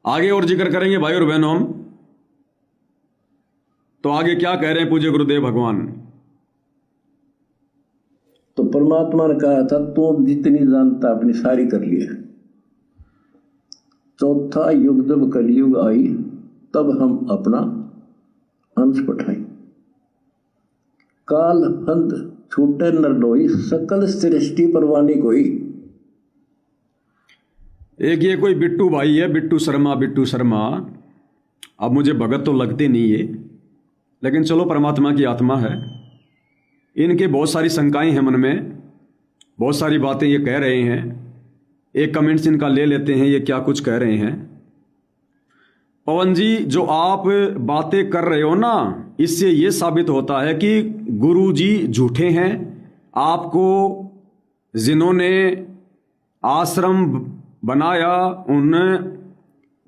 आगे और जिक्र करेंगे भाई और बहनों हम। तो आगे क्या कह रहे हैं पूज्य गुरुदेव भगवान। तो परमात्मा ने कहा था तू जितनी जानता अपनी सारी कर लिए। चौथा युग जब कलयुग आई तब हम अपना अंश पठाई। काल हंद छूटे नरडोई सकल सृष्टि परवानी कोई। एक ये कोई बिट्टू भाई है, बिट्टू शर्मा। अब मुझे भगत तो लगते नहीं है, लेकिन चलो परमात्मा की आत्मा है। इनके बहुत सारी शंकाएं हैं मन में, बहुत सारी बातें ये कह रहे हैं। एक कमेंट्स इनका ले लेते हैं, ये क्या कुछ कह रहे हैं। पवन जी, जो आप बातें कर रहे हो ना, इससे ये साबित होता है कि गुरु जी झूठे हैं। आपको जिन्होंने आश्रम बनाया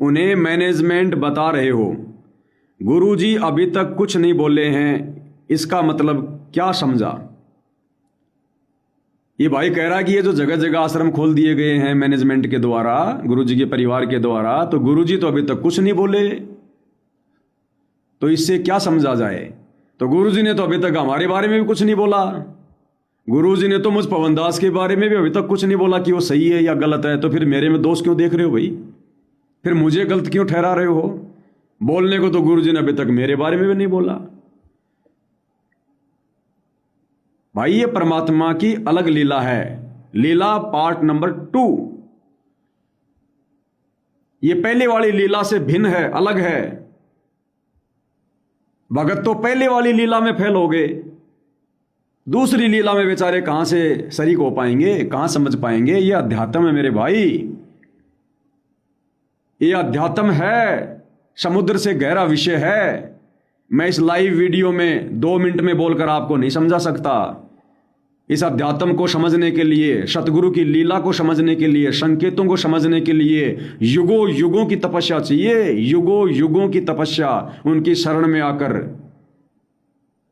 उन्हें मैनेजमेंट बता रहे हो। गुरु जी अभी तक कुछ नहीं बोले हैं, इसका मतलब क्या समझा। ये भाई कह रहा है कि ये जो जगह जगह आश्रम खोल दिए गए हैं मैनेजमेंट के द्वारा, गुरुजी के परिवार के द्वारा, तो गुरुजी तो अभी तक कुछ नहीं बोले। तो इससे क्या समझा जाए। तो गुरुजी ने तो अभी तक हमारे बारे में भी कुछ नहीं बोला। गुरुजी ने तो मुझ पवनदास के बारे में भी अभी तक कुछ नहीं बोला कि वो सही है या गलत है। तो फिर मेरे में दोष क्यों देख रहे हो भाई, फिर मुझे गलत क्यों ठहरा रहे हो। बोलने को तो गुरुजी ने अभी तक मेरे बारे में भी नहीं बोला। भाई ये परमात्मा की अलग लीला है, लीला पार्ट नंबर 2। ये पहले वाली लीला से भिन्न है, अलग है। भगत तो पहले वाली लीला में फेल हो गए, दूसरी लीला में बेचारे कहां से शरीक हो पाएंगे, कहां समझ पाएंगे। ये अध्यात्म है मेरे भाई, ये अध्यात्म है, समुद्र से गहरा विषय है। मैं इस लाइव वीडियो में 2 मिनट में बोलकर आपको नहीं समझा सकता। इस अध्यात्म को समझने के लिए, सतगुरु की लीला को समझने के लिए, संकेतों को समझने के लिए युगों युगों की तपस्या चाहिए, युगों युगों की तपस्या। उनकी शरण में आकर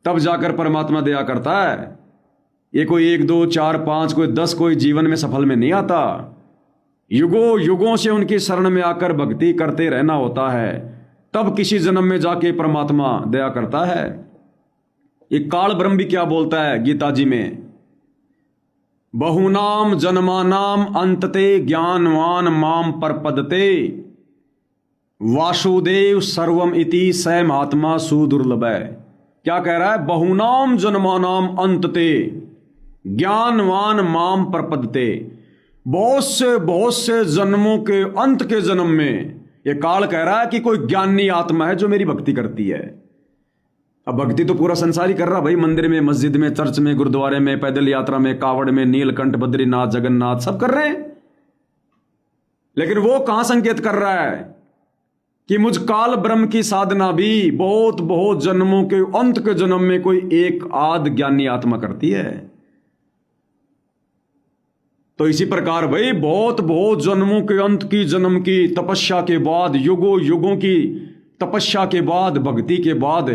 तब जाकर परमात्मा दया करता है। ये कोई 1 2 4 5 कोई 10 कोई जीवन में सफल में नहीं आता। युगों युगों से उनकी शरण में आकर भक्ति करते रहना होता है, तब किसी जन्म में जाके परमात्मा दया करता है। ये काल ब्रह्म भी क्या बोलता है गीता जी में, बहुनाम जन्मानाम अंतते ज्ञानवान माम परपदते वासुदेव सर्वम इति स महात्मा सुदुर्लभ है। क्या कह रहा है, बहुनाम जन्मानाम अंतते ज्ञानवान माम परपदते। बहुत से जन्मों के अंत के जन्म में ये काल कह रहा है कि कोई ज्ञानी आत्मा है जो मेरी भक्ति करती है। अब भक्ति तो पूरा संसार ही कर रहा भाई, मंदिर में, मस्जिद में, चर्च में, गुरुद्वारे में, पैदल यात्रा में, कावड़ में, नीलकंठ, बद्रीनाथ, जगन्नाथ, सब कर रहे हैं। लेकिन वो कहां संकेत कर रहा है कि मुझ काल ब्रह्म की साधना भी बहुत जन्मों के अंत के जन्म में कोई एक आध ज्ञानी आत्मा करती है। तो इसी प्रकार भाई बहुत जन्मों के अंत की जन्म की तपस्या के बाद, युगों युगों की तपस्या के बाद, भक्ति के बाद,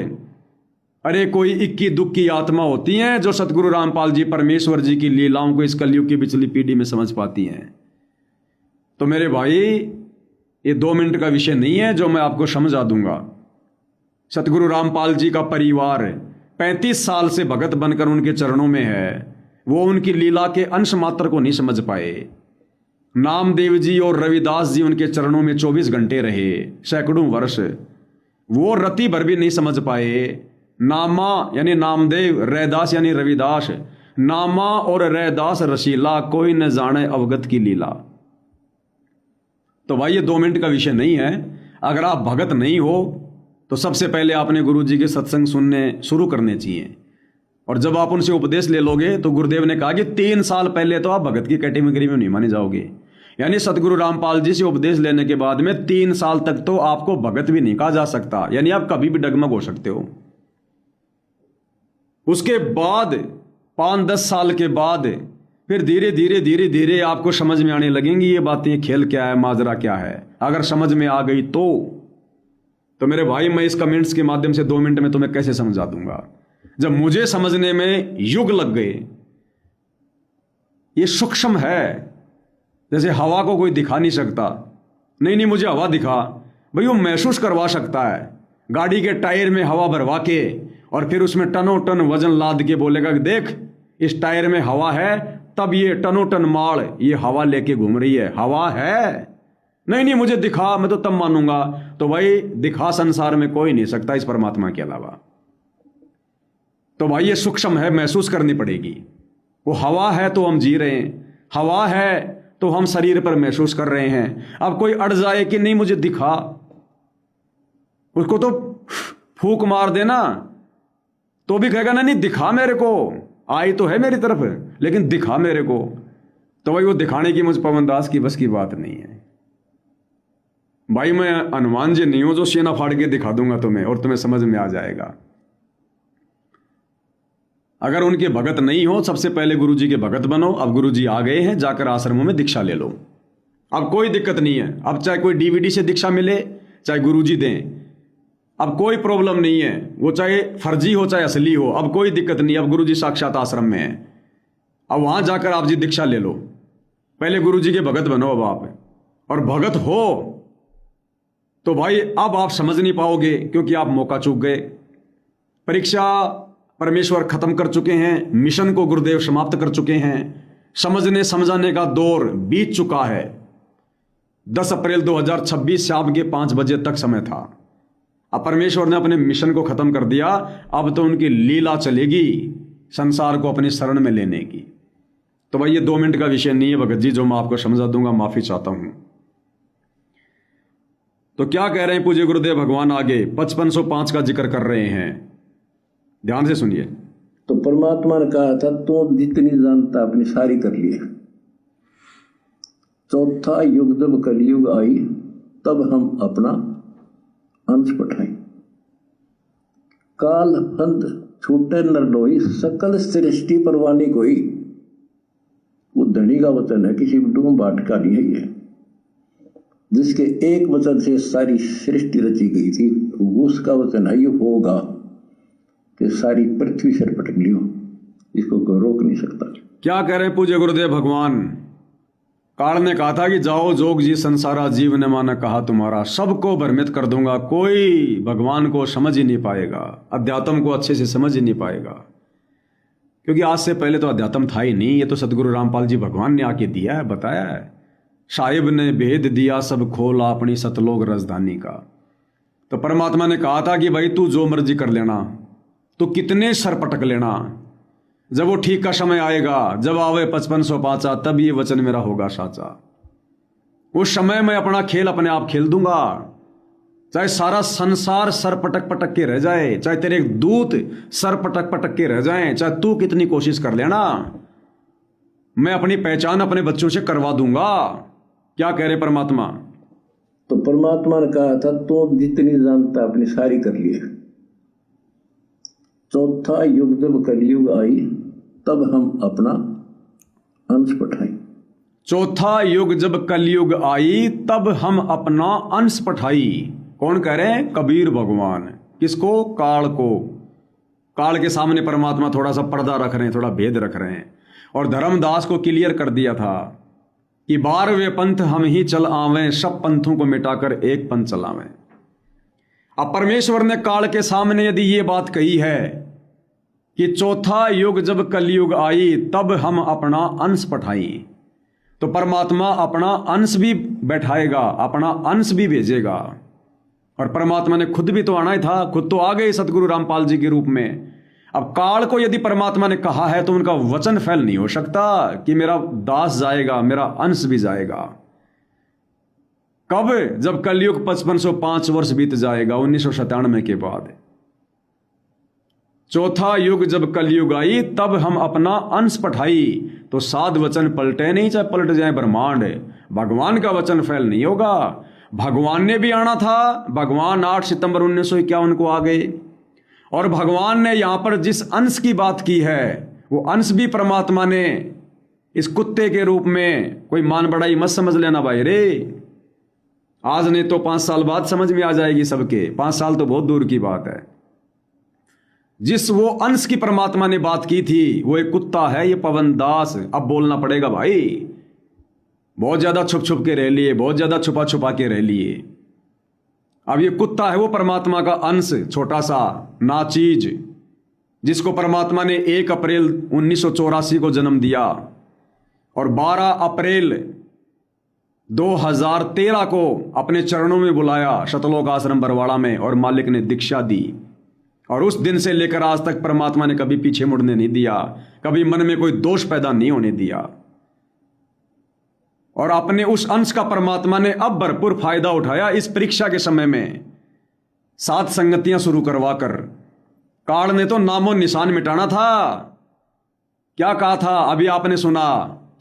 अरे कोई इक्की दुक्की आत्मा होती हैं जो सतगुरु रामपाल जी परमेश्वर जी की लीलाओं को इस कलयुग की पिछली पीढ़ी में समझ पाती हैं। तो मेरे भाई ये 2 मिनट का विषय नहीं है जो मैं आपको समझा दूंगा। सतगुरु रामपाल जी का परिवार 35 साल से भगत बनकर उनके चरणों में है, वो उनकी लीला के अंश मात्र को नहीं समझ पाए। नामदेव जी और रविदास जी उनके चरणों में 24 घंटे रहे, सैकड़ों वर्ष, वो रति भर भी नहीं समझ पाए। नामा यानी नामदेव, रैदास यानी रविदास, नामा और रैदास रसीला, कोई न जाने अवगत की लीला। तो भाई ये 2 मिनट का विषय नहीं है। अगर आप भगत नहीं हो तो सबसे पहले आपने गुरु जी के सत्संग सुनने शुरू करने चाहिए, और जब आप उनसे उपदेश ले लोगे तो गुरुदेव ने कहा कि 3 साल पहले तो आप भगत की कैटेगरी में नहीं माने जाओगे। यानी सतगुरु रामपाल जी से उपदेश लेने के बाद में 3 साल तक तो आपको भगत भी नहीं कहा जा सकता, यानी आप कभी भी डगमग हो सकते हो। उसके बाद 5-10 साल के बाद फिर धीरे आपको समझ में आने लगेंगी ये बातें, खेल क्या है, माजरा क्या है। अगर समझ में आ गई तो मेरे भाई मैं इस कमेंट्स के माध्यम से 2 मिनट में तुम्हें कैसे समझा दूंगा। जब मुझे समझने में युग लग गए, ये सूक्ष्म है, जैसे हवा को कोई दिखा नहीं सकता, नहीं नहीं मुझे हवा दिखा। भाई वो महसूस करवा सकता है, गाड़ी के टायर में हवा भरवा के और फिर उसमें टनों टन वजन लाद के बोलेगा कि देख इस टायर में हवा है, तब ये टनों टन माल ये हवा लेके घूम रही है, हवा है। नहीं नहीं मुझे दिखा, मैं तो तब मानूंगा। तो भाई दिखा संसार में कोई नहीं सकता इस परमात्मा के अलावा। तो भाई ये सूक्ष्म है, महसूस करनी पड़ेगी। वो हवा है तो हम जी रहे हैं, हवा है तो हम शरीर पर महसूस कर रहे हैं। अब कोई अड़ जाए कि नहीं मुझे दिखा, उसको तो फूक मार देना तो भी कहेगा ना नहीं दिखा मेरे को, आई तो है मेरी तरफ लेकिन दिखा मेरे को। तो भाई वो दिखाने की मुझ पवन दास की बस की बात नहीं है। भाई मैं हनुमान जी नहीं हूं जो सीना फाड़ के दिखा दूंगा तुम्हें और तुम्हें समझ में आ जाएगा। अगर उनके भगत नहीं हो, सबसे पहले गुरु जी के भगत बनो। अब गुरु जी आ गए हैं, जाकर आश्रमों में दीक्षा ले लो। अब कोई दिक्कत नहीं है। अब चाहे कोई डीवीडी से दीक्षा मिले, चाहे गुरु जी दें, अब कोई प्रॉब्लम नहीं है। वो चाहे फर्जी हो चाहे असली हो, अब कोई दिक्कत नहीं। अब गुरु जी साक्षात आश्रम में है, अब वहां जाकर आप जी दीक्षा ले लो। पहले गुरु जी के भगत बनो अब आप, और भगत हो तो भाई अब आप समझ नहीं पाओगे क्योंकि आप मौका चूक गए। परीक्षा परमेश्वर खत्म कर चुके हैं, मिशन को गुरुदेव समाप्त कर चुके हैं, समझने समझाने का दौर बीत चुका है। 10 अप्रैल 2026 शाम के 5 बजे तक समय था। अब परमेश्वर ने अपने मिशन को खत्म कर दिया। अब तो उनकी लीला चलेगी संसार को अपनी शरण में लेने की। तो भाई ये 2 मिनट का विषय नहीं है भगत जी, जो मैं आपको समझा दूंगा, माफी चाहता हूं। तो क्या कह रहे हैं पूज्य गुरुदेव भगवान आगे 5505 का जिक्र कर रहे हैं, ध्यान से सुनिए। तो परमात्मा ने कहा था तू जितनी जानता अपनी सारी कर लिए। चौथा युग जब कलयुग आई तब हम अपना अंश पठाई। काल फंद छूटे नरडोई सकल सृष्टि परवानी कोई। वो धनी का वचन है, किसी डूम बाट का नहीं है ये। जिसके एक वचन से सारी सृष्टि रची गई थी, उसका वचन है ये होगा कि सारी पृथ्वी से पटक लियो, इसको कोई रोक नहीं सकता। क्या कह रहे हैं पूज्य गुरुदेव भगवान? काल ने कहा था कि जाओ जोग जी संसारा जीव ने माना कहा तुम्हारा, सबको भ्रमित कर दूंगा, कोई भगवान को समझ ही नहीं पाएगा, अध्यात्म को अच्छे से समझ ही नहीं पाएगा। क्योंकि आज से पहले तो अध्यात्म था ही नहीं। ये तो सदगुरु रामपाल जी भगवान ने आके दिया है, बताया है। साहिब ने भेद दिया सब खोला अपनी सतलोक राजधानी का। तो परमात्मा ने कहा था कि भाई तू जो मर्जी कर लेना, तो कितने सर पटक लेना, जब वो ठीक का समय आएगा, जब आवे 5505 तब ये वचन मेरा होगा साचा। उस समय मैं अपना खेल अपने आप खेल दूंगा। चाहे सारा संसार सर पटक पटक के रह जाए, चाहे तेरे दूत सर पटक पटक के रह जाएं, चाहे तू कितनी कोशिश कर लेना, मैं अपनी पहचान अपने बच्चों से करवा दूंगा। क्या कह रहे परमात्मा? तो परमात्मा ने कहा था तू जितनी जानता अपनी सारी कर लिए। चौथा युग जब कलयुग आई तब हम अपना अंश पठाई। चौथा युग जब कलयुग आई तब हम अपना अंश पठाई। कौन कह रहे हैं? कबीर भगवान। किसको? काल को। काल के सामने परमात्मा थोड़ा सा पर्दा रख रहे हैं, थोड़ा भेद रख रहे हैं। और धर्मदास को क्लियर कर दिया था कि 12वें पंथ हम ही चल आवें, सब पंथों को मिटाकर एक पंथ चलावें। अब परमेश्वर ने काल के सामने यदि ये बात कही है कि चौथा युग जब कलयुग आई तब हम अपना अंश पठाई, तो परमात्मा अपना अंश भी बैठाएगा, अपना अंश भी भेजेगा। और परमात्मा ने खुद भी तो आना ही था, खुद तो आ गए सतगुरु रामपाल जी के रूप में। अब काल को यदि परमात्मा ने कहा है तो उनका वचन फैल नहीं हो सकता कि मेरा दास जाएगा, मेरा अंश भी जाएगा। कब? जब कलयुग 5505 वर्ष बीत जाएगा, 1997 के बाद। चौथा युग जब कलयुग आई तब हम अपना अंश पठाई। तो साध वचन पलटे नहीं, चाहे पलट जाए ब्रह्मांड, भगवान का वचन फैल नहीं होगा। भगवान ने भी आना था। भगवान 8 सितंबर 1951 को आ गए। और भगवान ने यहां पर जिस अंश की बात की है, वो अंश भी परमात्मा ने इस कुत्ते के रूप में, कोई मान बड़ाई मत समझ लेना भाई रे। आज नहीं तो 5 साल बाद समझ में आ जाएगी सबके। 5 साल तो बहुत दूर की बात है। जिस वो अंश की परमात्मा ने बात की थी, वो एक कुत्ता है, ये पवन दास। अब बोलना पड़ेगा भाई, बहुत ज्यादा छुप छुप के रह लिए, बहुत ज्यादा छुपा छुपा के रह लिए। अब ये कुत्ता है वो परमात्मा का अंश, छोटा सा नाचीज, जिसको परमात्मा ने 1 अप्रैल 1984 को जन्म दिया और 12 अप्रैल 2013 को अपने चरणों में बुलाया शतलोक आश्रम बरवाड़ा में, और मालिक ने दीक्षा दी। और उस दिन से लेकर आज तक परमात्मा ने कभी पीछे मुड़ने नहीं दिया, कभी मन में कोई दोष पैदा नहीं होने दिया। और अपने उस अंश का परमात्मा ने अब भरपूर फायदा उठाया इस परीक्षा के समय में। 7 संगतियां शुरू करवा कर काल ने तो नामो निशान मिटाना था। क्या कहा था अभी आपने सुना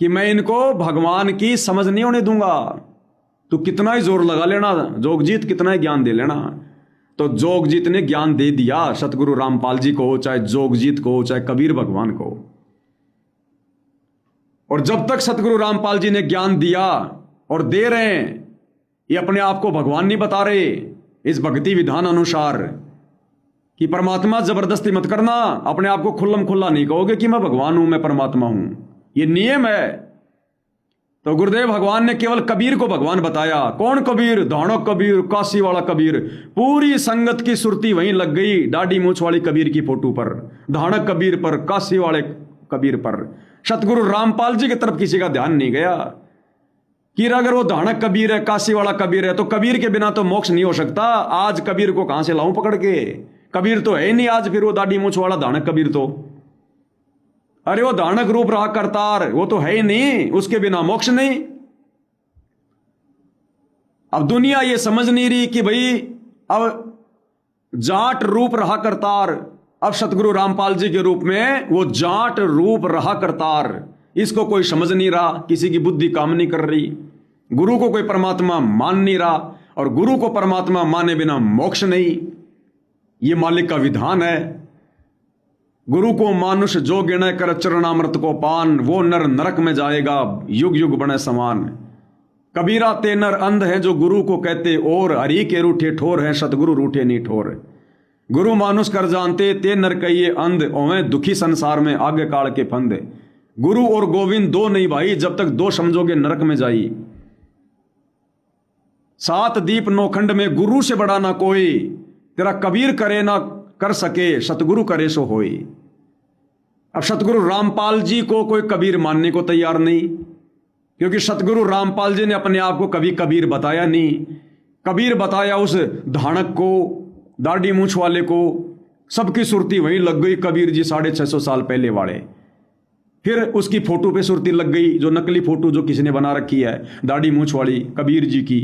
कि मैं इनको भगवान की समझ नहीं होने दूंगा। तो कितना ही जोर लगा लेना, जोगजीत कितना ही ज्ञान दे लेना। तो जोगजीत ने ज्ञान दे दिया, सतगुरु रामपाल जी को, चाहे जोगजीत को, चाहे कबीर भगवान को। और जब तक सतगुरु रामपाल जी ने ज्ञान दिया और दे रहे हैं, ये अपने आप को भगवान नहीं बता रहे इस भक्ति विधान अनुसार कि परमात्मा जबरदस्ती मत करना, अपने आप को खुल्लम खुल्ला नहीं कहोगे कि मैं भगवान हूं, मैं परमात्मा हूं, ये नियम है। तो गुरुदेव भगवान ने केवल कबीर को भगवान बताया। कौन कबीर? धाणक कबीर, काशी वाला कबीर। पूरी संगत की सुरती वहीं लग गई दाढ़ी मूछ वाली कबीर की फोटो पर, धाणक कबीर पर, काशी वाले कबीर पर। सतगुरु रामपाल जी की तरफ किसी का ध्यान नहीं गया कि अगर वो धाणक कबीर है, काशी वाला कबीर है, तो कबीर के बिना तो मोक्ष नहीं हो सकता। आज कबीर को कहां से लाऊं पकड़ के? कबीर तो है ही नहीं आज, फिर वो दाढ़ी मूछ वाला धाणक कबीर तो, अरे वो धाणक रूप रहा करतार, वो तो है ही नहीं, उसके बिना मोक्ष नहीं। अब दुनिया ये समझ नहीं रही कि भाई अब जाट रूप रहा करतार, अब सतगुरु रामपाल जी के रूप में वो जाट रूप रहा करतार, इसको कोई समझ नहीं रहा, किसी की बुद्धि काम नहीं कर रही। गुरु को कोई परमात्मा मान नहीं रहा, और गुरु को परमात्मा माने बिना मोक्ष नहीं, ये मालिक का विधान है। गुरु को मानुष जो गिणे कर चरणामृत को पान, वो नर नरक में जाएगा युग युग बने समान। कबीरा ते नर अंध है जो गुरु को कहते और, हरि के रूठे ठोर है सतगुरु रूठे नहीं ठोर। गुरु मानुष कर जानते ते नर कहिए अंध, ओवे दुखी संसार में आगे काल के फंद। गुरु और गोविंद दो नहीं भाई, जब तक दो समझोगे नरक में जाई। 7 दीप 9 खंड में गुरु से बड़ा ना कोई, तेरा कबीर करे ना कर सके, सतगुरु करे सो होई। अब सतगुरु रामपाल जी को कोई कबीर मानने को तैयार नहीं, क्योंकि सतगुरु रामपाल जी ने अपने आप को कभी कबीर बताया नहीं। कबीर बताया उस धाणक को, दाढ़ी मूछ वाले को। सबकी सुरती वहीं लग गई कबीर जी 650 साल पहले वाले। फिर उसकी फोटो पे सुरती लग गई, जो नकली फोटो जो किसी ने बना रखी है दाढ़ी मूछ वाली कबीर जी की।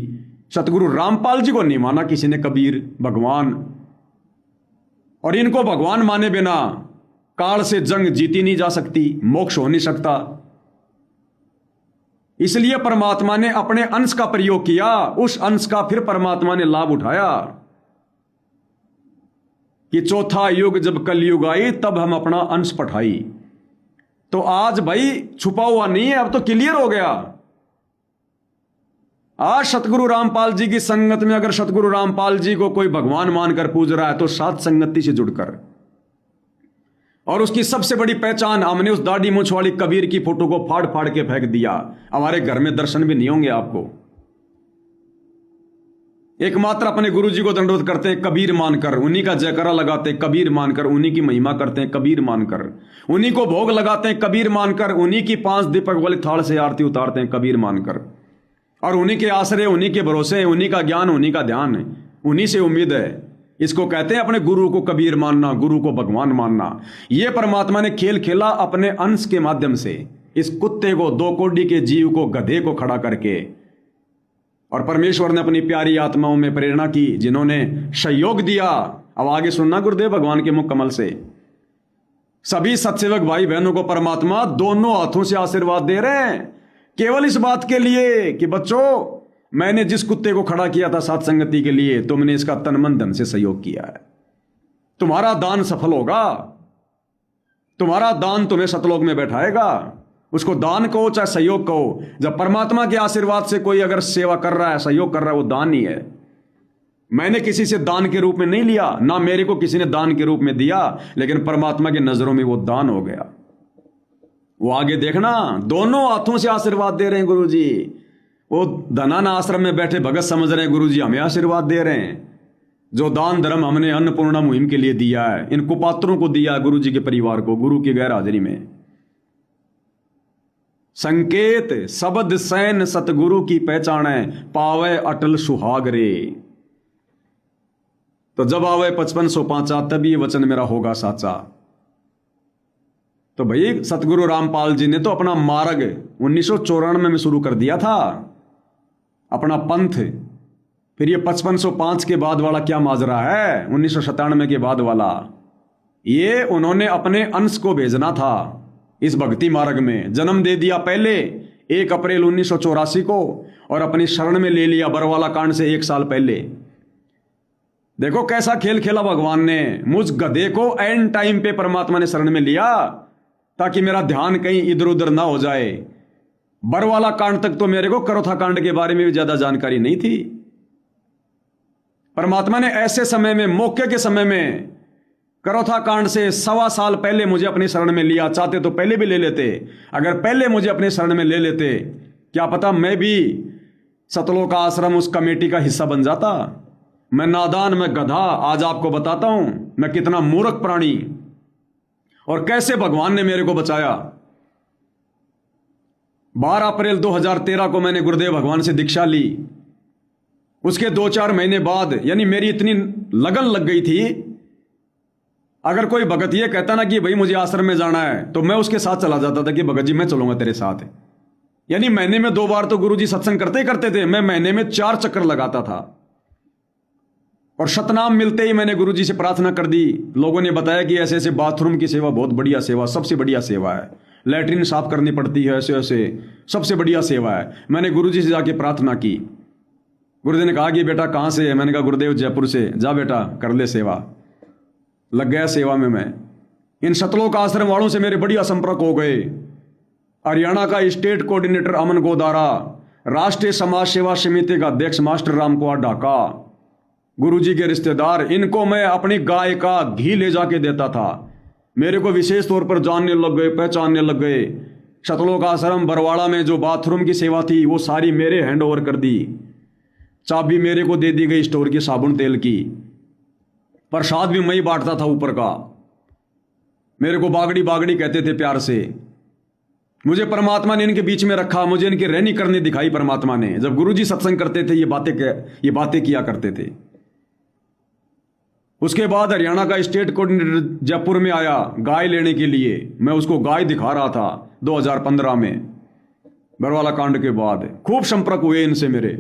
सतगुरु रामपाल जी को नहीं माना किसी ने कबीर भगवान, और इनको भगवान माने बिना काल से जंग जीती नहीं जा सकती, मोक्ष हो नहीं सकता। इसलिए परमात्मा ने अपने अंश का प्रयोग किया, उस अंश का फिर परमात्मा ने लाभ उठाया कि चौथा युग जब कलयुग आई तब हम अपना अंश पठाई। तो आज भाई छुपा हुआ नहीं है, अब तो क्लियर हो गया। आज सतगुरु रामपाल जी की संगत में अगर सतगुरु रामपाल जी को कोई भगवान मानकर पूज रहा है तो सात संगति से जुड़कर, और उसकी सबसे बड़ी पहचान, हमने उस दाढ़ी मूछ वाली कबीर की फोटो को फाड़ फाड़ के फेंक दिया। हमारे घर में दर्शन भी नहीं होंगे आपको। एकमात्र अपने गुरु जी को दंडवत करते हैं कबीर मानकर, उन्हीं का जयकारा लगाते हैं कबीर मानकर, उन्हीं की महिमा करते हैं कबीर मानकर, उन्हीं को भोग लगाते हैं कबीर मानकर, उन्हीं की 5 दीपक वाली थाल से आरती उतारते हैं कबीर मानकर, और उन्हीं के आश्रय, उन्हीं के भरोसे, उन्हीं का ज्ञान, उन्हीं का ध्यान है, उन्हीं से उम्मीद है। इसको कहते हैं अपने गुरु को कबीर मानना, गुरु को भगवान मानना। यह परमात्मा ने खेल खेला अपने अंश के माध्यम से, इस कुत्ते को, 2 कोड़ी के जीव को, गधे को खड़ा करके। और परमेश्वर ने अपनी प्यारी आत्माओं में प्रेरणा की, जिन्होंने सहयोग दिया। अब आगे सुनना गुरुदेव भगवान के मुख कमल से। सभी सत्सेवक भाई बहनों को परमात्मा दोनों हाथों से आशीर्वाद दे रहे हैं, केवल इस बात के लिए कि बच्चों, मैंने जिस कुत्ते को खड़ा किया था सात संगति के लिए, तुमने इसका तन मन धन से सहयोग किया है। तुम्हारा दान सफल होगा, तुम्हारा दान तुम्हें सतलोक में बैठाएगा। उसको दान कहो चाहे सहयोग कहो। जब परमात्मा के आशीर्वाद से कोई अगर सेवा कर रहा है, सहयोग कर रहा है, वो दान ही है। मैंने किसी से दान के रूप में नहीं लिया, ना मेरे को किसी ने दान के रूप में दिया, लेकिन परमात्मा की नजरों में वो दान हो गया। वो आगे देखना, दोनों हाथों से आशीर्वाद दे रहे हैं गुरु जी। वो धनाना आश्रम में बैठे भगत समझ रहे हैं गुरुजी हमें आशीर्वाद दे रहे हैं। जो दान धर्म हमने अन्नपूर्णा मुहिम के लिए दिया है, इन कुपात्रों को दिया है गुरुजी के परिवार को, गुरु की गैर हाजिरी में। संकेत शब्द सैन सतगुरु की पहचान है, पावे अटल सुहाग रे। तो जब आवे 5505 तब ये वचन मेरा होगा साचा। तो भाई सतगुरु रामपाल जी ने तो अपना मार्ग 1994 में शुरू कर दिया था, अपना पंथ। फिर ये 5505 के बाद वाला क्या माजरा है, 1997 के बाद वाला, ये उन्होंने अपने अंश को भेजना था इस भक्ति मार्ग में। जन्म दे दिया पहले 1 अप्रैल 1984 को और अपनी शरण में ले लिया बरवाला कांड से 1 साल पहले। देखो कैसा खेल खेला भगवान ने। मुझ गधे को एंड टाइम पे परमात्मा ने शरण में लिया ताकि मेरा ध्यान कहीं इधर उधर ना हो जाए। बरवाला कांड तक तो मेरे को करोथा कांड के बारे में भी ज्यादा जानकारी नहीं थी। परमात्मा ने ऐसे समय में, मौके के समय में, करोथा कांड से 1.25 साल पहले मुझे अपनी शरण में लिया। चाहते तो पहले भी ले लेते। अगर पहले मुझे अपने शरण में ले लेते, क्या पता मैं भी सतलोक आश्रम उस कमेटी का हिस्सा बन जाता। मैं नादान, मैं गधा। आज आपको बताता हूं मैं कितना मूर्ख प्राणी और कैसे भगवान ने मेरे को बचाया। 12 अप्रैल 2013 को मैंने गुरुदेव भगवान से दीक्षा ली। उसके 2-4 महीने बाद, यानी मेरी इतनी लगन लग गई थी, अगर कोई भगत ये कहता ना कि भाई मुझे आश्रम में जाना है, तो मैं उसके साथ चला जाता था कि भगत जी मैं चलूंगा तेरे साथ। यानी महीने में 2 बार तो गुरुजी सत्संग करते ही करते थे, मैं महीने में 4 चक्कर लगाता था। और शतनाम मिलते ही मैंने गुरुजी से प्रार्थना कर दी। लोगों ने बताया कि ऐसे ऐसे बाथरूम की सेवा बहुत बढ़िया सेवा, सबसे बढ़िया सेवा है, लैट्रिन साफ करनी पड़ती है, ऐसे ऐसे सबसे बढ़िया सेवा है। मैंने गुरुजी से जाके प्रार्थना की। गुरुदेव ने कहा कि बेटा कहाँ से है? मैंने कहा गुरुदेव जयपुर से। जा बेटा कर ले सेवा। लग गया सेवा में मैं। इन सतलोक आश्रम वालों से मेरे बढ़िया संपर्क हो गए। हरियाणा का स्टेट कोऑर्डिनेटर अमन गोदारा, राष्ट्रीय समाज सेवा समिति का अध्यक्ष मास्टर राम कुमार ढाका, गुरुजी के रिश्तेदार, इनको मैं अपनी गाय का घी ले जाके देता था। मेरे को विशेष तौर पर जानने लग गए, पहचानने लग गए। सतलोक आश्रम बरवाड़ा में जो बाथरूम की सेवा थी वो सारी मेरे हैंड ओवर कर दी। चाबी मेरे को दे दी गई स्टोर की साबुन तेल की। प्रसाद भी मैं ही बांटता था ऊपर का। मेरे को बागड़ी बागड़ी कहते थे प्यार से। मुझे परमात्मा ने इनके बीच में रखा, मुझे इनकी रहनी करनी दिखाई परमात्मा ने। जब गुरुजी सत्संग करते थे ये बातें किया करते थे। उसके बाद हरियाणा का स्टेट कोऑर्डिनेटर जयपुर में आया गाय लेने के लिए। मैं उसको गाय दिखा रहा था 2015 में, बरवाला कांड के बाद। खूब संपर्क हुए इनसे मेरे।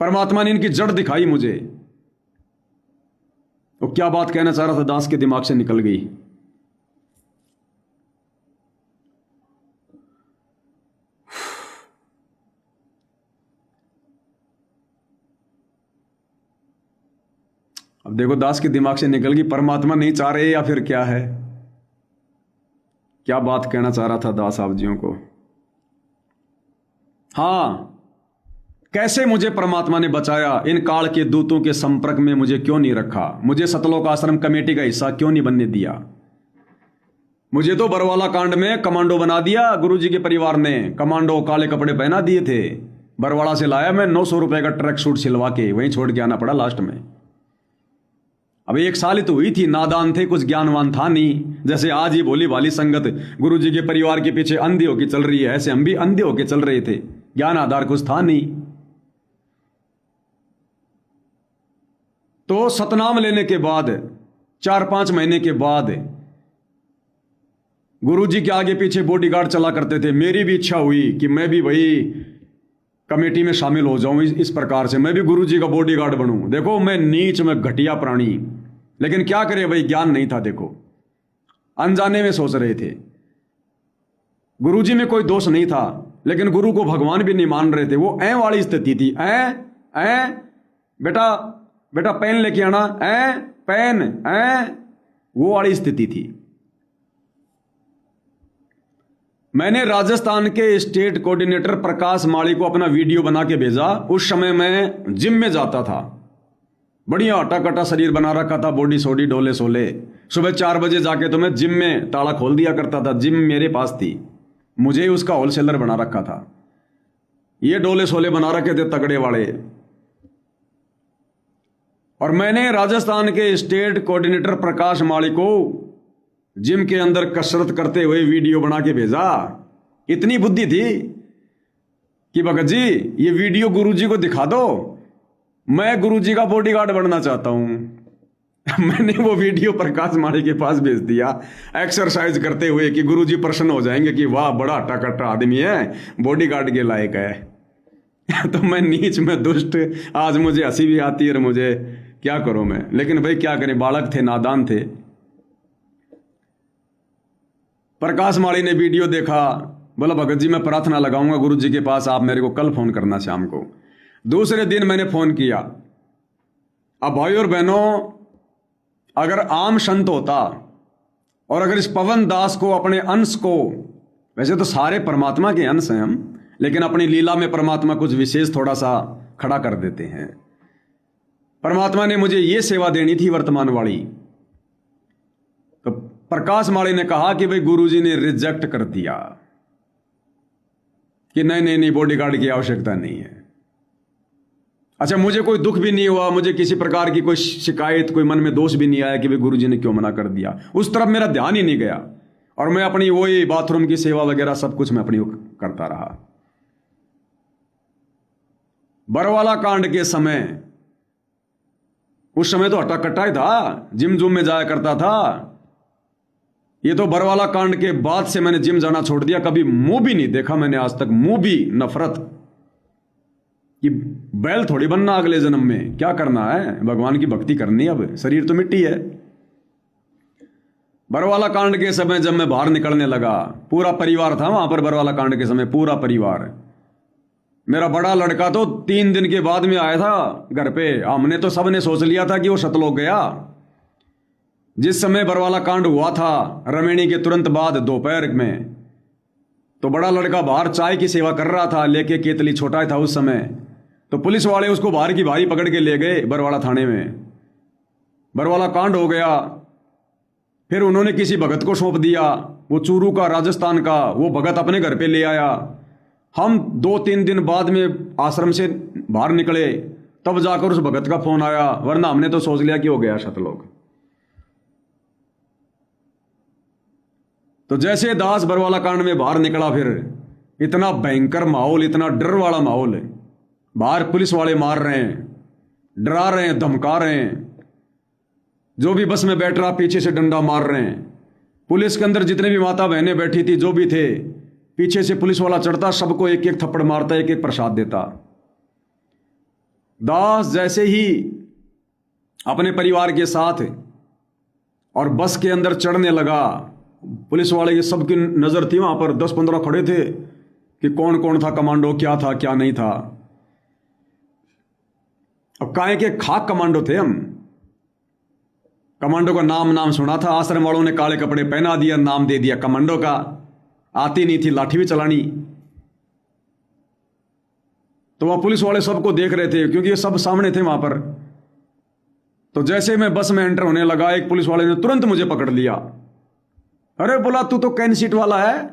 परमात्मा ने इनकी जड़ दिखाई मुझे। तो क्या बात कहना चाह रहा था दास के दिमाग से निकल गई। अब देखो दास के दिमाग से निकल गई। परमात्मा नहीं चाह रहे या फिर क्या है? क्या बात कहना चाह रहा था दास आप जियों को। हां, कैसे मुझे परमात्मा ने बचाया। इन काल के दूतों के संपर्क में मुझे क्यों नहीं रखा? मुझे सतलोक आश्रम कमेटी का हिस्सा क्यों नहीं बनने दिया? मुझे तो बरवाला कांड में कमांडो बना दिया गुरुजी के परिवार ने। कमांडो काले कपड़े पहना दिए थे। बरवाड़ा से लाया मैं 900 रुपए का ट्रैक सूट सिलवा के, वहीं छोड़ के आना पड़ा लास्ट में। अब 1 साल ही तो हुई थी, नादान थे, कुछ ज्ञानवान था नहीं। जैसे आज ही भोली भाली संगत गुरुजी के परिवार के पीछे अंधे होके चल रही है, ऐसे हम भी अंधे होके चल रहे थे। ज्ञान आधार कुछ था नहीं। तो सतनाम लेने के बाद 4-5 महीने के बाद गुरुजी के आगे पीछे बॉडीगार्ड चला करते थे। मेरी भी इच्छा हुई कि मैं भी वही कमेटी में शामिल हो जाऊं। इस प्रकार से मैं भी गुरुजी का बॉडीगार्ड बनूं। देखो मैं नीच, मैं घटिया प्राणी, लेकिन क्या करे भाई, ज्ञान नहीं था। देखो अनजाने में सोच रहे थे। गुरुजी में कोई दोष नहीं था, लेकिन गुरु को भगवान भी नहीं मान रहे थे। वो ऐ वाली स्थिति थी। ऐ बेटा पेन लेके आना, पेन, वो वाली स्थिति थी। मैंने राजस्थान के स्टेट कोऑर्डिनेटर प्रकाश माली को अपना वीडियो बना के भेजा। उस समय मैं जिम में जाता था, बढ़िया हटा कटा शरीर बना रखा था, बॉडी सोडी डोले सोले। सुबह 4 बजे जाके तो मैं जिम में ताला खोल दिया करता था। जिम मेरे पास थी, मुझे ही उसका होलसेलर बना रखा था। ये डोले सोले बना रखे थे तगड़े वाले। और मैंने राजस्थान के स्टेट कोऑर्डिनेटर प्रकाश माली को जिम के अंदर कसरत करते हुए वीडियो बना के भेजा। इतनी बुद्धि थी कि भगत जी ये वीडियो गुरुजी को दिखा दो, मैं गुरुजी का बॉडीगार्ड बनना चाहता हूं। मैंने वो वीडियो प्रकाश माली के पास भेज दिया एक्सरसाइज करते हुए कि गुरुजी प्रसन्न हो जाएंगे कि वाह बड़ा हट्टा कट्टा आदमी है, बॉडीगार्ड के लायक है। तो मैं नीच में दुष्ट, आज मुझे हंसी भी आती है और मुझे क्या करूं मैं, लेकिन भाई क्या करें, बालक थे, नादान थे। प्रकाश माली ने वीडियो देखा, बोला भगत जी मैं प्रार्थना लगाऊंगा गुरुजी के पास, आप मेरे को कल फोन करना शाम को। दूसरे दिन मैंने फोन किया। अब भाई और बहनों, अगर आम संत होता और अगर इस पवन दास को अपने अंश को, वैसे तो सारे परमात्मा के अंश हैं हम, लेकिन अपनी लीला में परमात्मा कुछ विशेष थोड़ा सा खड़ा कर देते हैं। परमात्मा ने मुझे ये सेवा देनी थी वर्तमान वाली। तो प्रकाश माली ने कहा कि भाई गुरुजी ने रिजेक्ट कर दिया कि नहीं नहीं नहीं, बॉडीगार्ड की आवश्यकता नहीं है। अच्छा, मुझे कोई दुख भी नहीं हुआ, मुझे किसी प्रकार की कोई शिकायत, कोई मन में दोष भी नहीं आया कि भाई गुरुजी ने क्यों मना कर दिया। उस तरफ मेरा ध्यान ही नहीं गया और मैं अपनी वही बाथरूम की सेवा वगैरह सब कुछ मैं अपनी करता रहा। बरवाला कांड के समय, उस समय तो हट्टा कट्टा ही था, जिम जुम में जाया करता था। ये तो बरवाला कांड के बाद से मैंने जिम जाना छोड़ दिया, कभी मुंह भी नहीं देखा मैंने आज तक, मुंह भी नफरत। कि बैल थोड़ी बनना अगले जन्म में, क्या करना है, भगवान की भक्ति करनी है, अब शरीर तो मिट्टी है। बरवाला कांड के समय जब मैं बाहर निकलने लगा, पूरा परिवार था वहां पर बरवाला कांड के समय, पूरा परिवार। मेरा बड़ा लड़का तो 3 दिन के बाद में आया था घर पे। हमने तो सबने सोच लिया था कि वो सतलोक गया। जिस समय बरवाला कांड हुआ था रमेणी के तुरंत बाद दोपहर में, तो बड़ा लड़का बाहर चाय की सेवा कर रहा था लेके केतली, छोटा था उस समय। तो पुलिस वाले उसको बाहर की बारी पकड़ के ले गए बरवाला थाने में। बरवाला कांड हो गया। फिर उन्होंने किसी भगत को सौंप दिया, वो चूरू का, राजस्थान का। वो भगत अपने घर पे ले आया। हम 2-3 दिन बाद में आश्रम से बाहर निकले, तब जाकर उस भगत का फोन आया, वरना हमने तो सोच लिया कि हो गया सतलोक। तो जैसे दास बरवाला कांड में बाहर निकला, फिर इतना भयंकर माहौल, इतना डर वाला माहौल है। बाहर पुलिस वाले मार रहे हैं, डरा रहे हैं, धमका रहे हैं। जो भी बस में बैठ रहा पीछे से डंडा मार रहे हैं। पुलिस के अंदर जितने भी माता बहनें बैठी थी, जो भी थे, पीछे से पुलिस वाला चढ़ता, सबको एक एक थप्पड़ मारता, एक एक प्रसाद देता। दास जैसे ही अपने परिवार के साथ और बस के अंदर चढ़ने लगा, पुलिस वाले की सबकी नजर थी वहां पर, 10-15 खड़े थे कि कौन कौन था कमांडो, क्या था क्या नहीं था। अब काहे के खाक कमांडो थे हम। कमांडो का नाम सुना था, आश्रम वालों ने काले कपड़े पहना दिया, नाम दे दिया कमांडो का। आती नहीं थी लाठी भी चलानी। तो वहां पुलिस वाले सबको देख रहे थे क्योंकि ये सब सामने थे वहां पर। तो जैसे मैं बस में एंटर होने लगा, एक पुलिस वाले ने तुरंत मुझे पकड़ लिया। अरे बोला, तू तो कैन सीट वाला है।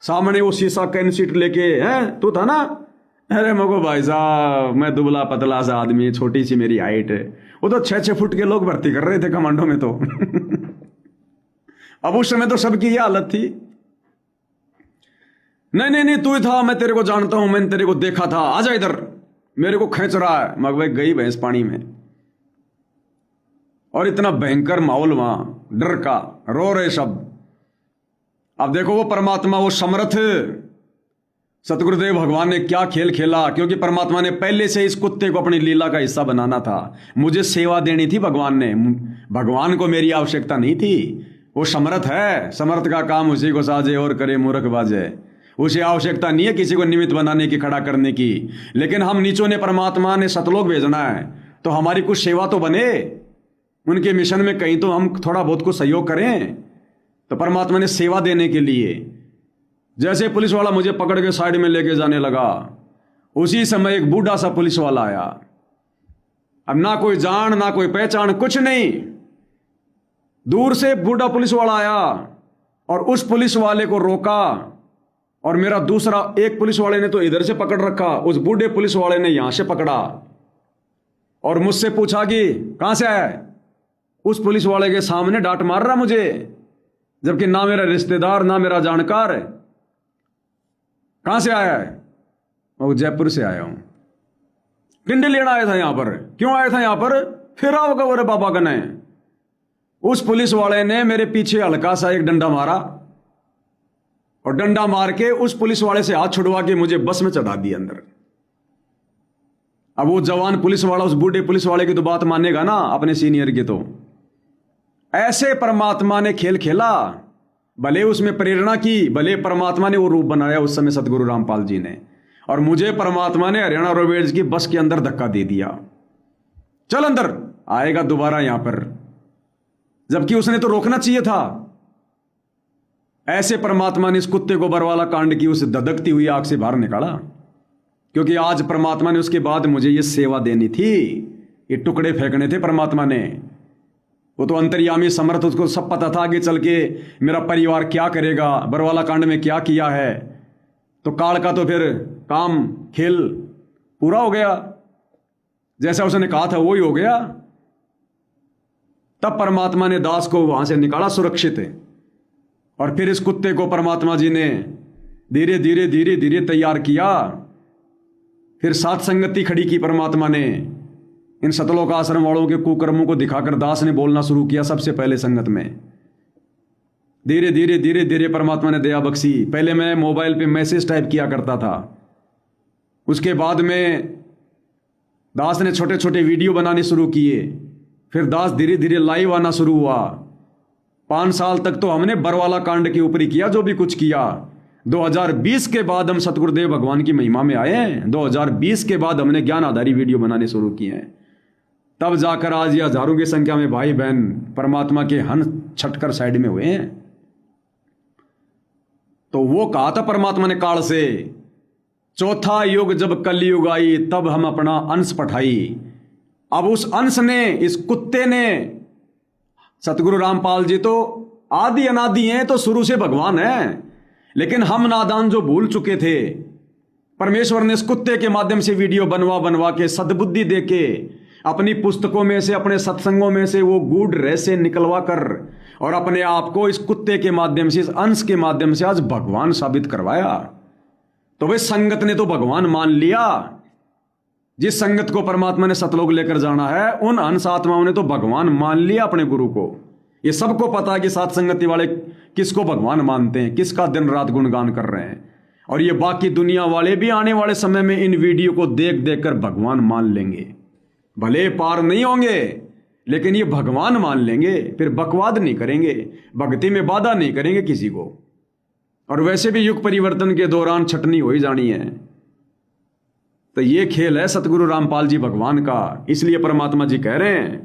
सामने वो शीशा कैन सीट लेके, है तू था ना। अरे मगो भाई साहब, मैं दुबला पतला सा आदमी, छोटी सी मेरी हाइट है। वो तो 6-6 फुट के लोग भर्ती कर रहे थे कमांडो में तो। अब उस समय तो सबकी ये हालत थी। नहीं नहीं नहीं, तू ही था, मैं तेरे को जानता हूं, मैंने तेरे को देखा था, आजा इधर, मेरे को खींच रहा है। मग भाई गई भैंस पानी में। और इतना भयंकर माहौल वहां, डर का, रो रहे सब। अब देखो वो परमात्मा, वो समर्थ सतगुरुदेव भगवान ने क्या खेल खेला, क्योंकि परमात्मा ने पहले से इस कुत्ते को अपनी लीला का हिस्सा बनाना था। मुझे सेवा देनी थी भगवान ने, भगवान को मेरी आवश्यकता नहीं थी। वो समर्थ है, समर्थ का काम उसी को साजे और करे मूर्ख बाजे। उसे आवश्यकता नहीं है किसी को निमित्त बनाने की, खड़ा करने की। लेकिन हम नीचों ने, परमात्मा ने सतलोक भेजना है, तो हमारी कुछ सेवा तो बने उनके मिशन में, कहीं तो हम थोड़ा बहुत कुछ सहयोग करें। तो परमात्मा ने सेवा देने के लिए, जैसे पुलिस वाला मुझे पकड़ के साइड में लेके जाने लगा, उसी समय एक बूढ़ा सा पुलिस वाला आया। अब ना कोई जान ना कोई पहचान, कुछ नहीं, दूर से बूढ़ा पुलिस वाला आया और उस पुलिस वाले को रोका और मेरा दूसरा एक पुलिस वाले ने तो इधर से पकड़ रखा, उस बूढ़े पुलिस वाले ने यहां से पकड़ा और मुझसे पूछा कि कहां से आया है। उस पुलिस वाले के सामने डांट मार रहा मुझे, जबकि ना मेरा रिश्तेदार ना मेरा जानकार है। कहां से आया है? मैं जयपुर से आया हूं। टिंडे लेना आया था यहां पर। क्यों आया था यहां पर? फिर आओ गवर बाबा कने। उस पुलिस वाले ने मेरे पीछे हल्का सा एक डंडा मारा और डंडा मार के उस पुलिस वाले से हाथ छुड़वा के मुझे बस में चढ़ा दिया अंदर। अब वो जवान पुलिस वाला उस बूढ़े पुलिस वाले की तो बात मानेगा ना, अपने सीनियर की। तो ऐसे परमात्मा ने खेल खेला, भले उसमें प्रेरणा की, भले परमात्मा ने वो रूप बनाया उस समय सतगुरु रामपाल जी ने, और मुझे परमात्मा ने हरियाणा रोडवेज की बस के अंदर धक्का दे दिया। चल अंदर, आएगा दोबारा यहां पर, जबकि उसने तो रोकना चाहिए था। ऐसे परमात्मा ने इस कुत्ते को बरवाला कांड की उस धधकती हुई आग से बाहर निकाला, क्योंकि आज परमात्मा ने उसके बाद मुझे ये सेवा देनी थी, ये टुकड़े फेंकने थे परमात्मा ने। वो तो अंतर्यामी समर्थ, उसको सब पता था कि चल के मेरा परिवार क्या करेगा, बरवाला कांड में क्या किया है। तो काल का तो फिर काम खेल पूरा हो गया, जैसा उसने कहा था वही हो गया। तब परमात्मा ने दास को वहां से निकाला सुरक्षित, और फिर इस कुत्ते को परमात्मा जी ने धीरे धीरे धीरे धीरे तैयार किया। फिर सात संगति खड़ी की परमात्मा ने। इन सतलोक आश्रम वालों के कुकर्मों को दिखाकर दास ने बोलना शुरू किया सबसे पहले संगत में। धीरे धीरे धीरे धीरे परमात्मा ने दया बख्शी। पहले मैं मोबाइल पे मैसेज टाइप किया करता था, उसके बाद में दास ने छोटे छोटे वीडियो बनाने शुरू किए। फिर दास धीरे धीरे लाइव आना शुरू हुआ। 5 साल तक तो हमने बरवाला कांड के ऊपर ही किया जो भी कुछ किया। 2020 के बाद हम सतगुरुदेव भगवान की महिमा में आए हैं। 2020 के बाद हमने ज्ञान आधारी वीडियो बनाने शुरू किए हैं। तब जाकर आज ये हजारों की संख्या में भाई बहन परमात्मा के हन छटकर साइड में हुए हैं। तो वो कहा था परमात्मा ने काल से, चौथा युग जब कलयुग आई तब हम अपना अंश पठाई। अब उस अंश ने, इस कुत्ते ने, सतगुरु रामपाल जी तो आदि अनादि हैं, तो शुरू से भगवान है, लेकिन हम नादान जो भूल चुके थे, परमेश्वर ने इस कुत्ते के माध्यम से वीडियो बनवा बनवा के सद्बुद्धि दे के अपनी पुस्तकों में से, अपने सत्संगों में से वो गूढ़ रहस्य निकलवा कर और अपने आप को इस कुत्ते के माध्यम से, इस अंश के माध्यम से आज भगवान साबित करवाया। तो वे संगत ने तो भगवान मान लिया। जिस संगत को परमात्मा ने सतलोक लेकर जाना है, उन अंश आत्माओं ने तो भगवान मान लिया अपने गुरु को। ये सबको पता है कि सात संगति वाले किसको भगवान मानते हैं, किसका दिन रात गुणगान कर रहे हैं। और ये बाकी दुनिया वाले भी आने वाले समय में इन वीडियो को देख देख कर भगवान मान लेंगे। भले पार नहीं होंगे, लेकिन ये भगवान मान लेंगे। फिर बकवाद नहीं करेंगे, भक्ति में बाधा नहीं करेंगे किसी को। और वैसे भी युग परिवर्तन के दौरान छटनी हो ही जानी है। तो ये खेल है सतगुरु रामपाल जी भगवान का। इसलिए परमात्मा जी कह रहे हैं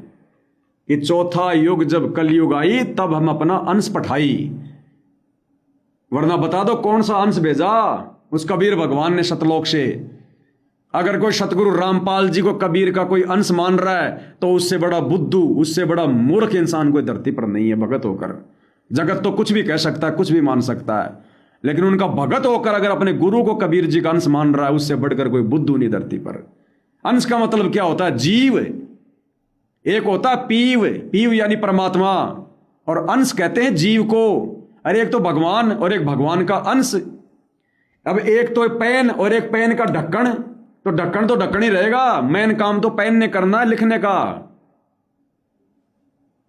कि चौथा युग जब कलयुग आई तब हम अपना अंश पठाई। वरना बता दो कौन सा अंश भेजा उस कबीर भगवान ने सतलोक से। अगर कोई सतगुरु रामपाल जी को कबीर का कोई अंश मान रहा है तो उससे बड़ा बुद्धू, उससे बड़ा मूर्ख इंसान कोई धरती पर नहीं है। भगत होकर जगत तो कुछ भी कह सकता है, कुछ भी मान सकता है, लेकिन उनका भगत होकर अगर अपने गुरु को कबीर जी का अंश मान रहा है, उससे बढ़कर कोई बुद्धू नहीं धरती पर। अंश का मतलब क्या होता है? जीव। एक होता है पीव, पीव यानी परमात्मा, और अंश कहते हैं जीव को। अरे एक तो भगवान और एक भगवान का अंश। अब एक तो पेन और एक पेन का ढक्कन, तो ढक्कन ही रहेगा, मेन काम तो पेन ने करना है, लिखने का।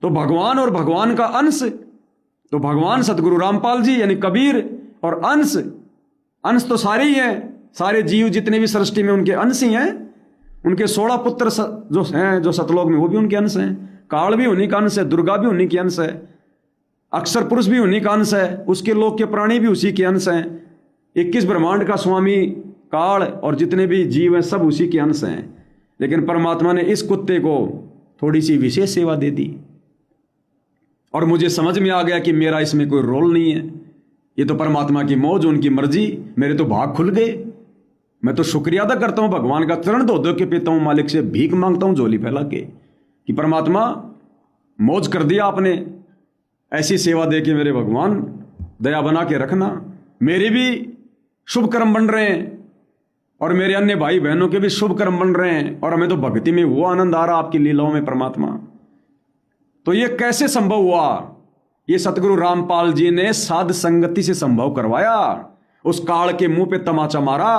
तो भगवान और भगवान का अंश, तो भगवान सतगुरु रामपाल जी यानी कबीर, और अंश तो सारे ही हैं। सारे जीव जितने भी सृष्टि में उनके अंश ही हैं। उनके 16 पुत्र जो हैं, जो सतलोक में, वो भी उनके अंश हैं। काल भी उन्हीं का अंश है, दुर्गा भी उन्हीं के अंश है, अक्षर पुरुष भी उन्हीं का अंश है, उसके लोक के प्राणी भी उसी के अंश हैं। 21 ब्रह्मांड का स्वामी काल और जितने भी जीव हैं सब उसी के अंश हैं। लेकिन परमात्मा ने इस कुत्ते को थोड़ी सी विशेष सेवा दे दी, और मुझे समझ में आ गया कि मेरा इसमें कोई रोल नहीं है। ये तो परमात्मा की मौज, उनकी मर्जी। मेरे तो भाग खुल गए। मैं तो शुक्रिया अदा करता हूं भगवान का, चरण धो धो के पीता हूं, मालिक से भीख मांगता हूं झोली फैला के कि परमात्मा मौज कर दिया आपने, ऐसी सेवा दे के मेरे भगवान दया बना के रखना। मेरी भी शुभ कर्म बन रहे हैं और मेरे अन्य भाई बहनों के भी शुभ कर्म बन रहे हैं और हमें तो भक्ति में वो आनंद आ रहा आपकी लीलाओं में परमात्मा। तो ये कैसे संभव हुआ? ये सतगुरु रामपाल जी ने साध संगति से संभव करवाया। उस काल के मुंह पे तमाचा मारा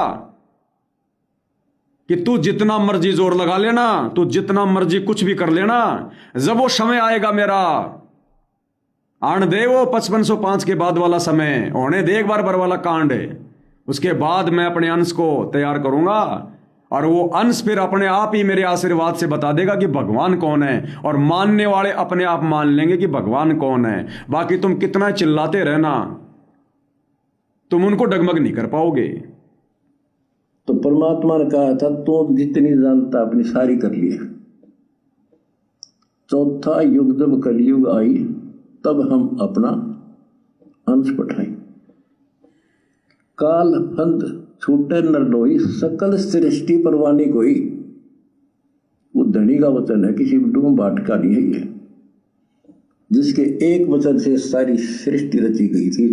कि तू जितना मर्जी जोर लगा लेना, तू जितना मर्जी कुछ भी कर लेना, जब वो समय आएगा मेरा आण दे, वो 5505 के बाद वाला समय होने दे, एक बार बर वाला कांड, उसके बाद मैं अपने अंश को तैयार करूंगा और वो अंश फिर अपने आप ही मेरे आशीर्वाद से बता देगा कि भगवान कौन है, और मानने वाले अपने आप मान लेंगे कि भगवान कौन है। बाकी तुम कितना चिल्लाते रहना, तुम उनको डगमग नहीं कर पाओगे। तो परमात्मा ने कहा था तो जितनी जानता अपनी सारी कर लिए। चौथा युग जब कलयुग आई तब हम अपना अंश पठाए। काल फंद छूटे नरडोई सकल सृष्टि परवानी कोई। वो धनी का वचन है, किसी डूम बाट का नहीं है, जिसके एक वचन से सारी सृष्टि रची गई थी।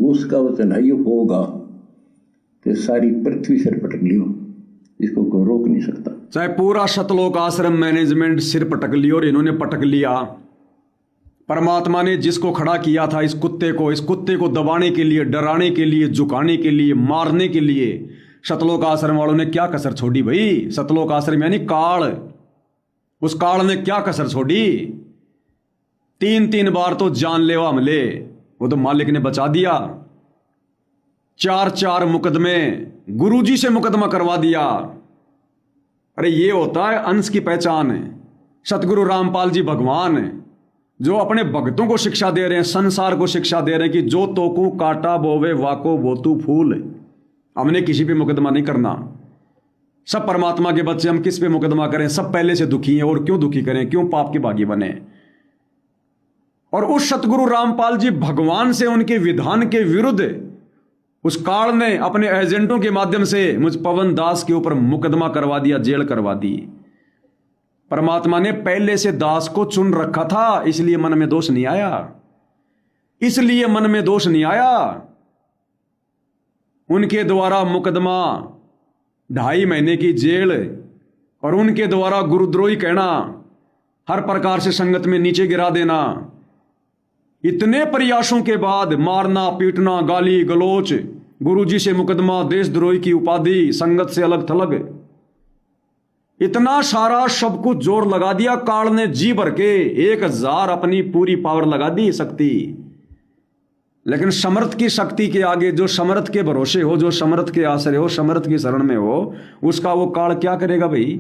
उसका वचन है ये होगा, कि सारी पृथ्वी सिर पटक लियो, इसको कोई रोक नहीं सकता। चाहे पूरा शतलोक आश्रम मैनेजमेंट सिर पटक लियो, और इन्होंने पटक लिया। परमात्मा ने जिसको खड़ा किया था, इस कुत्ते को दबाने के लिए, डराने के लिए, झुकाने के लिए, मारने के लिए, शतलोक आश्रम वालों ने क्या कसर छोड़ी भाई? शतलोक आश्रम यानी काल, उस काल ने क्या कसर छोड़ी? 3 बार तो जानलेवा हमले वो तो मालिक ने बचा दिया। 4 मुकदमे गुरुजी से मुकदमा करवा दिया। अरे ये होता है अंश की पहचान है। सतगुरु रामपाल जी भगवान है जो अपने भक्तों को शिक्षा दे रहे हैं, संसार को शिक्षा दे रहे हैं कि जो तोकू काटा बोवे वाको बोतू फूल। हमने किसी पे मुकदमा नहीं करना। सब परमात्मा के बच्चे, हम किस पे मुकदमा करें? सब पहले से दुखी हैं, और क्यों दुखी करें? क्यों पाप के भागी बने? और उस सतगुरु रामपाल जी भगवान से, उनके विधान के विरुद्ध उस काल ने अपने एजेंटों के माध्यम से मुझ पवन दास के ऊपर मुकदमा करवा दिया, जेल करवा दी। परमात्मा ने पहले से दास को चुन रखा था, इसलिए मन में दोष नहीं आया। इसलिए मन में दोष नहीं आया। उनके द्वारा मुकदमा, 2.5 महीने की जेल, और उनके द्वारा गुरुद्रोही कहना, हर प्रकार से संगत में नीचे गिरा देना, इतने प्रयासों के बाद मारना, पीटना, गाली गलोच, गुरुजी से मुकदमा, देशद्रोही की उपाधि, संगत से अलग थलग, इतना सारा सब कुछ जोर लगा दिया काल ने। जी भर के 1000 अपनी पूरी पावर लगा दी शक्ति। लेकिन समर्थ की शक्ति के आगे, जो समर्थ के भरोसे हो, जो समर्थ के आश्रय हो, समर्थ की शरण में हो, उसका वो काल क्या करेगा भाई?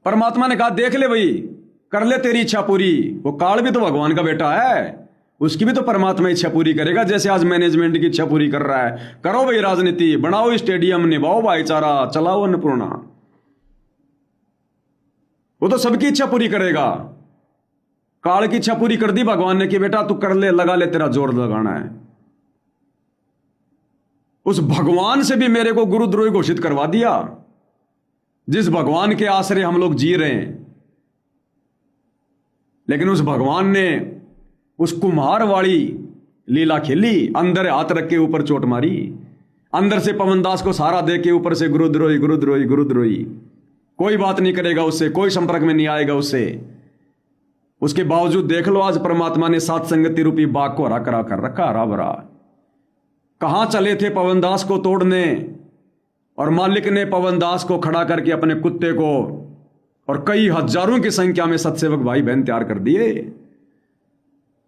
परमात्मा ने कहा देख ले भाई, कर ले तेरी इच्छा पूरी। वो काल भी तो भगवान का बेटा है, उसकी भी तो परमात्मा इच्छा पूरी करेगा। जैसे आज मैनेजमेंट की इच्छा पूरी कर रहा है, करो भाई राजनीति, बनाओ स्टेडियम, निभाओ भाईचारा, चलाओ अन्नपूर्णा, वो तो सबकी इच्छा पूरी करेगा। काल की इच्छा पूरी कर दी भगवान ने कि बेटा तू कर ले, लगा ले, तेरा जोर लगाना है। उस भगवान से भी मेरे को गुरुद्रोही घोषित करवा दिया, जिस भगवान के आश्रय हम लोग जी रहे हैं। लेकिन उस भगवान ने उस कुम्हार वाली लीला खेली, अंदर हाथ रख के ऊपर चोट मारी, अंदर से पवनदास को सहारा दे के ऊपर से गुरुद्रोही गुरुद्रोही गुरुद्रोही। कोई बात नहीं करेगा उससे, कोई संपर्क में नहीं आएगा उससे। उसके बावजूद देख लो आज परमात्मा ने सात संगति रूपी बाग को हरा करा कर रखा, हरा भरा। कहां चले थे पवनदास को तोड़ने, और मालिक ने पवनदास को खड़ा करके अपने कुत्ते को और कई हजारों की संख्या में सत्सेवक भाई बहन तैयार कर दिए।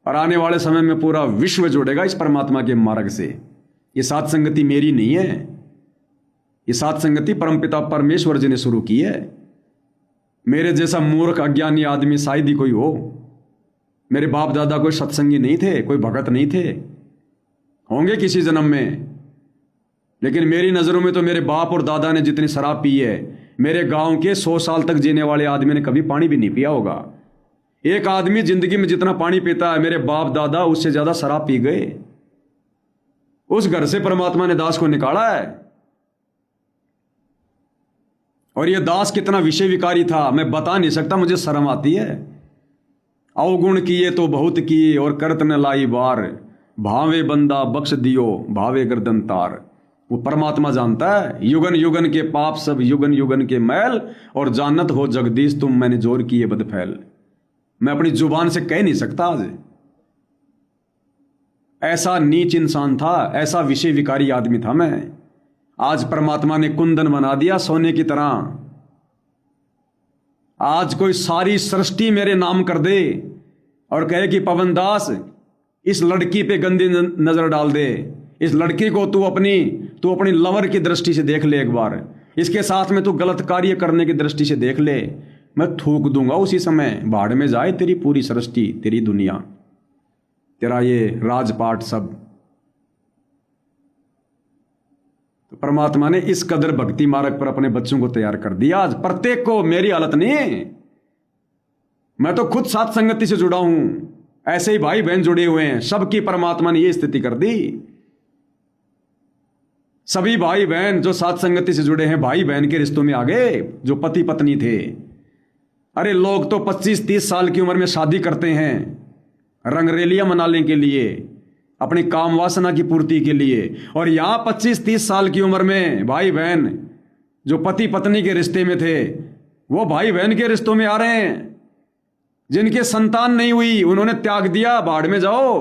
और आने वाले समय में पूरा विश्व जुड़ेगा इस परमात्मा के मार्ग से। ये सात संगति मेरी नहीं है, ये सात संगति परमपिता परमेश्वर जी ने शुरू की है। मेरे जैसा मूर्ख अज्ञानी आदमी शायद ही कोई हो। मेरे बाप दादा कोई सत्संगी नहीं थे, कोई भगत नहीं थे, होंगे किसी जन्म में। लेकिन मेरी नजरों में तो मेरे बाप और दादा ने जितनी शराब पी है, मेरे गांव के 100 साल तक जीने वाले आदमी ने कभी पानी भी नहीं पिया होगा। एक आदमी जिंदगी में जितना पानी पीता है, मेरे बाप दादा उससे ज्यादा शराब पी गए। उस घर से परमात्मा ने दास को निकाला है। और यह दास कितना विषय विकारी था मैं बता नहीं सकता, मुझे शर्म आती है। अवगुण किए तो बहुत किए और करत न लाई बार, भावे बंदा बख्श दियो भावे गर्दन तार। वो परमात्मा जानता है युगन युगन के पाप सब युगन युगन के मैल, और जानत हो जगदीश तुम मैंने जोर किए बदफैल। मैं अपनी जुबान से कह नहीं सकता आज। ऐसा नीच इंसान था, ऐसा विषय विकारी आदमी था मैं। आज परमात्मा ने कुंदन बना दिया सोने की तरह। आज कोई सारी सृष्टि मेरे नाम कर दे और कहे कि पवन दास इस लड़की पे गंदी नजर डाल दे, इस लड़की को तू अपनी लवर की दृष्टि से देख ले एक बार, इसके साथ में तू गलत कार्य करने की दृष्टि से देख ले, मैं थूक दूंगा उसी समय। भाड़ में जाए तेरी पूरी सृष्टि, तेरी दुनिया, तेरा ये राजपाट सब। तो परमात्मा ने इस कदर भक्ति मार्ग पर अपने बच्चों को तैयार कर दिया। आज प्रत्येक को, मेरी हालत नहीं, मैं तो खुद साथ संगति से जुड़ा हूं, ऐसे ही भाई बहन जुड़े हुए हैं, सबकी परमात्मा ने ये स्थिति कर दी। सभी भाई बहन जो साथ संगति से जुड़े हैं, भाई बहन के रिश्तों में आ गए, जो पति पत्नी थे। अरे लोग तो 25-30 साल की उम्र में शादी करते हैं रंगरेलियां मनाने के लिए, अपनी काम वासना की पूर्ति के लिए, और यहां 25-30 साल की उम्र में भाई बहन जो पति पत्नी के रिश्ते में थे, वो भाई बहन के रिश्तों में आ रहे हैं। जिनके संतान नहीं हुई उन्होंने त्याग दिया, भाड़ में जाओ,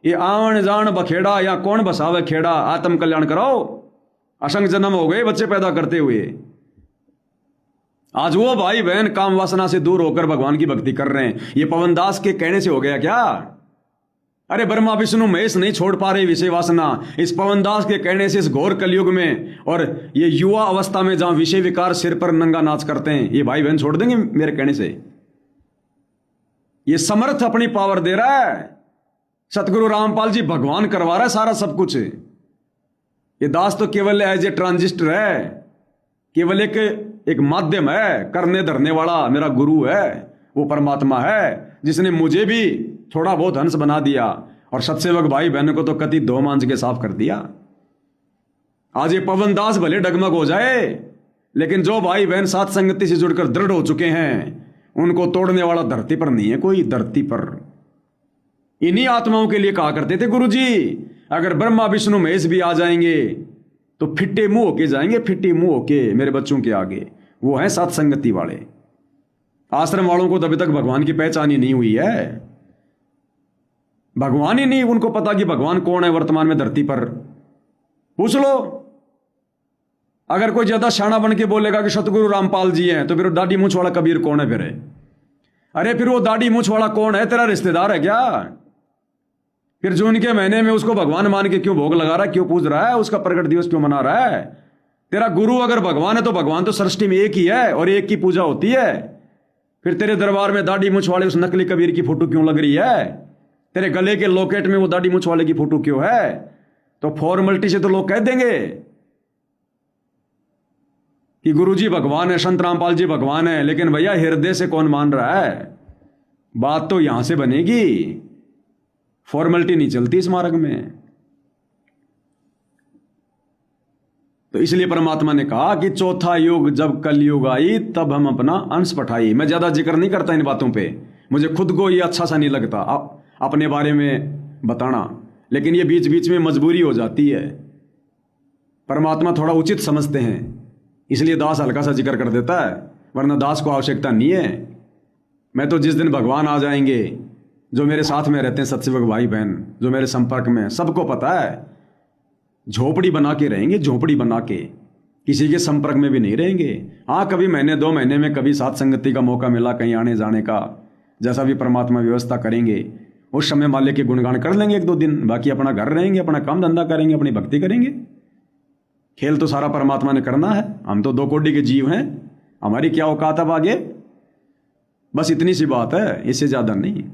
ये आवन जान बखेड़ा, या कौन बसावे खेड़ा, आत्म कल्याण कराओ। असंग जन्म हो गए बच्चे पैदा करते हुए। आज वो भाई बहन काम वासना से दूर होकर भगवान की भक्ति कर रहे हैं। ये पवन दास के कहने से हो गया क्या? अरे ब्रह्मा विष्णु महेश नहीं छोड़ पा रहे विषय वासना, इस पवन दास के कहने से इस घोर कलयुग में, और ये युवा अवस्था में जहां विषय विकार सिर पर नंगा नाच करते हैं, ये भाई बहन छोड़ देंगे मेरे कहने से? ये समर्थ अपनी पावर दे रहा है, सतगुरु रामपाल जी भगवान करवा रहा है सारा सब कुछ। ये दास तो केवल एज ए ट्रांजिस्टर है, केवल एक माध्यम है, करने धरने वाला मेरा गुरु है, वो परमात्मा है जिसने मुझे भी थोड़ा बहुत हंस बना दिया, और सत्सेवक भाई बहनों को तो कति दो मांझ के साफ कर दिया। आज ये पवन दास भले डगमग हो जाए, लेकिन जो भाई बहन साथ संगति से जुड़कर दृढ़ हो चुके हैं, उनको तोड़ने वाला धरती पर नहीं है कोई, धरती पर। इन्हीं आत्माओं के लिए कहा करते थे गुरुजी, अगर ब्रह्मा विष्णु महेश भी आ जाएंगे तो फिट्टे मुंह होके जाएंगे, फिट्टे मुंह होके मेरे बच्चों के आगे। वो हैं साथ संगति वाले। आश्रम वालों को तो अभी तक भगवान की पहचान ही नहीं हुई है, भगवान ही नहीं उनको पता कि भगवान कौन है वर्तमान में धरती पर। पूछ लो, अगर कोई ज्यादा शाना बन के बोलेगा कि सतगुरु रामपाल जी हैं, तो फिर दाढ़ी मूंछ वाला कबीर कौन है फिर? अरे फिर वो दाढ़ी मूंछ वाला कौन है? तेरा रिश्तेदार है क्या? फिर जून के महीने में उसको भगवान मान के क्यों भोग लगा रहा है, क्यों पूज रहा है, उसका प्रकट दिवस क्यों मना रहा है? तेरा गुरु अगर भगवान है तो भगवान तो सृष्टि में एक ही है और एक की पूजा होती है। फिर तेरे दरबार में दाढ़ी मूंछ वाले उस नकली कबीर की फोटो क्यों लग रही है? तेरे गले के लॉकेट में वो दाढ़ी मूंछ वाले की फोटो क्यों है? तो फॉर्मेलिटी से तो लोग कह देंगे कि गुरुजी भगवान है, संत रामपाल जी भगवान है, लेकिन भैया हृदय से कौन मान रहा है? बात तो यहां से बनेगी, फॉर्मेलिटी नहीं चलती इस मार्ग में। तो इसलिए परमात्मा ने कहा कि चौथा युग जब कलयुग आई तब हम अपना अंश पठाई। मैं ज्यादा जिक्र नहीं करता इन बातों पे, मुझे खुद को ये अच्छा सा नहीं लगता अपने बारे में बताना, लेकिन ये बीच बीच में मजबूरी हो जाती है। परमात्मा थोड़ा उचित समझते हैं, इसलिए दास हल्का सा जिक्र कर देता है, वरना दास को आवश्यकता नहीं है। मैं तो जिस दिन भगवान आ जाएंगे, जो मेरे साथ में रहते हैं सत्सेवक भाई बहन, जो मेरे संपर्क में, सबको पता है झोपड़ी बना के रहेंगे, झोपड़ी बना के, किसी के संपर्क में भी नहीं रहेंगे। हाँ, कभी महीने 2 महीने में कभी साथ संगति का मौका मिला कहीं आने जाने का, जैसा भी परमात्मा व्यवस्था करेंगे, उस समय मालिक के गुणगान कर लेंगे 1-2 दिन, बाकी अपना घर रहेंगे, अपना काम धंधा करेंगे, अपनी भक्ति करेंगे। खेल तो सारा परमात्मा ने करना है, हम तो 2 कोटि के जीव हैं, हमारी क्या औकात अब आगे। बस इतनी सी बात है, इससे ज्यादा नहीं।